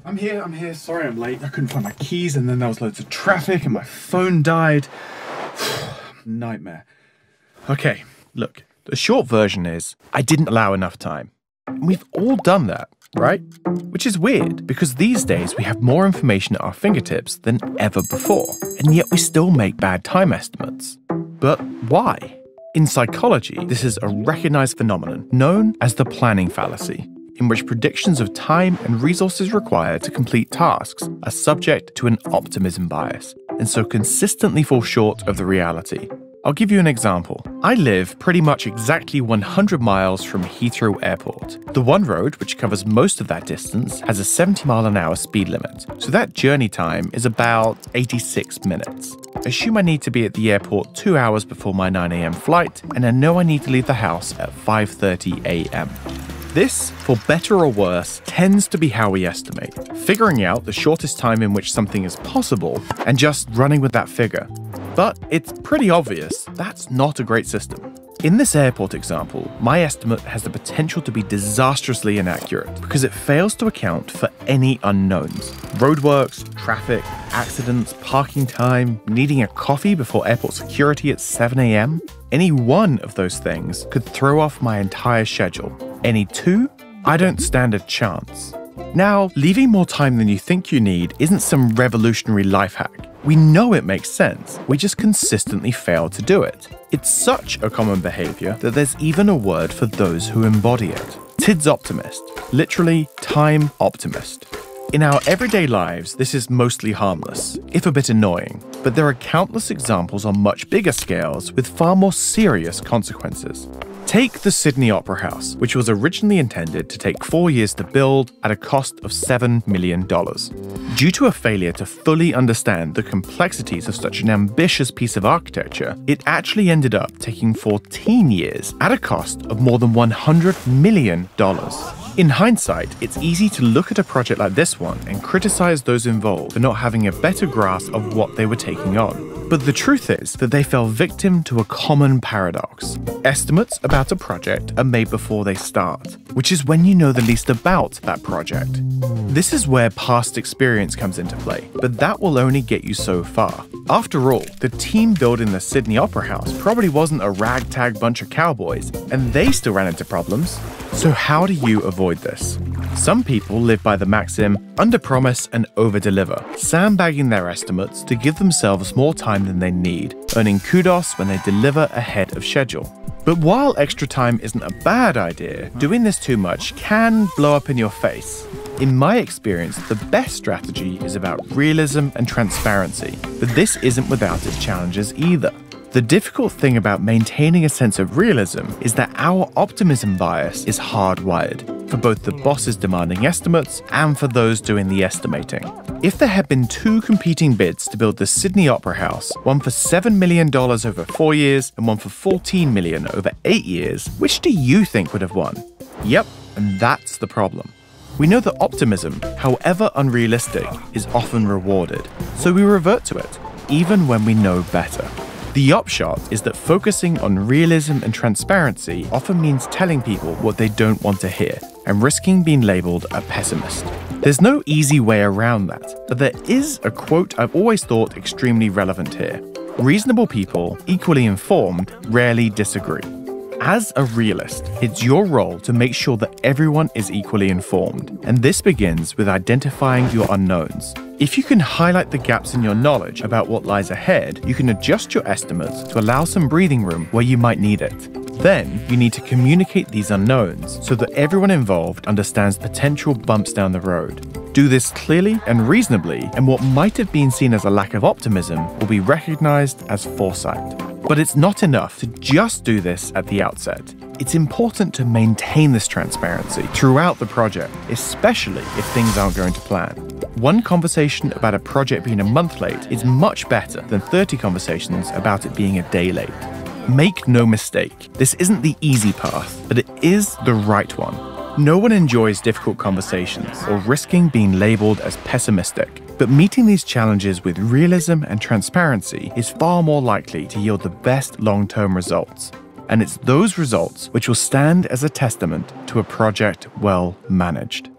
I'm here. Sorry I'm late. I couldn't find my keys and then there was loads of traffic and my phone died. Nightmare. Okay, look, the short version is I didn't allow enough time. And we've all done that, right? Which is weird because these days we have more information at our fingertips than ever before, and yet we still make bad time estimates. But why? In psychology, this is a recognized phenomenon known as the planning fallacy, in which predictions of time and resources required to complete tasks are subject to an optimism bias, and so consistently fall short of the reality. I'll give you an example. I live pretty much exactly 100 miles from Heathrow Airport. The one road, which covers most of that distance, has a 70-mile-an-hour speed limit, so that journey time is about 86 minutes. Assume I need to be at the airport 2 hours before my 9 a.m. flight, and I know I need to leave the house at 5:30 a.m. This, for better or worse, tends to be how we estimate, figuring out the shortest time in which something is possible and just running with that figure. But it's pretty obvious that's not a great system. In this airport example, my estimate has the potential to be disastrously inaccurate because it fails to account for any unknowns. Roadworks, traffic, accidents, parking time, needing a coffee before airport security at 7 a.m. Any one of those things could throw off my entire schedule. Any two, I don't stand a chance. Now, leaving more time than you think you need isn't some revolutionary life hack. We know it makes sense, we just consistently fail to do it. It's such a common behavior that there's even a word for those who embody it. TIDS optimist, literally time optimist. In our everyday lives, this is mostly harmless, if a bit annoying, but there are countless examples on much bigger scales with far more serious consequences. Take the Sydney Opera House, which was originally intended to take 4 years to build at a cost of $7 million. Due to a failure to fully understand the complexities of such an ambitious piece of architecture, it actually ended up taking 14 years at a cost of more than $100 million. In hindsight, it's easy to look at a project like this one and criticize those involved for not having a better grasp of what they were taking on. But the truth is that they fell victim to a common paradox. Estimates about a project are made before they start, which is when you know the least about that project. This is where past experience comes into play, but that will only get you so far. After all, the team building the Sydney Opera House probably wasn't a ragtag bunch of cowboys, and they still ran into problems. So how do you avoid this? Some people live by the maxim, under-promise and over-deliver, sandbagging their estimates to give themselves more time than they need, earning kudos when they deliver ahead of schedule. But while extra time isn't a bad idea, doing this too much can blow up in your face. In my experience, the best strategy is about realism and transparency, but this isn't without its challenges either. The difficult thing about maintaining a sense of realism is that our optimism bias is hardwired, for both the bosses demanding estimates and for those doing the estimating. If there had been two competing bids to build the Sydney Opera House, one for $7 million over 4 years and one for $14 million over 8 years, which do you think would have won? Yep, and that's the problem. We know that optimism, however unrealistic, is often rewarded, so we revert to it, even when we know better. The upshot is that focusing on realism and transparency often means telling people what they don't want to hear and risking being labeled a pessimist. There's no easy way around that, but there is a quote I've always thought extremely relevant here. Reasonable people, equally informed, rarely disagree. As a realist, it's your role to make sure that everyone is equally informed, and this begins with identifying your unknowns. If you can highlight the gaps in your knowledge about what lies ahead, you can adjust your estimates to allow some breathing room where you might need it. Then, you need to communicate these unknowns so that everyone involved understands potential bumps down the road. Do this clearly and reasonably, and what might have been seen as a lack of optimism will be recognized as foresight. But it's not enough to just do this at the outset. It's important to maintain this transparency throughout the project, especially if things aren't going to plan. One conversation about a project being a month late is much better than 30 conversations about it being a day late. Make no mistake, this isn't the easy path, but it is the right one. No one enjoys difficult conversations or risking being labeled as pessimistic, but meeting these challenges with realism and transparency is far more likely to yield the best long-term results. And it's those results which will stand as a testament to a project well managed.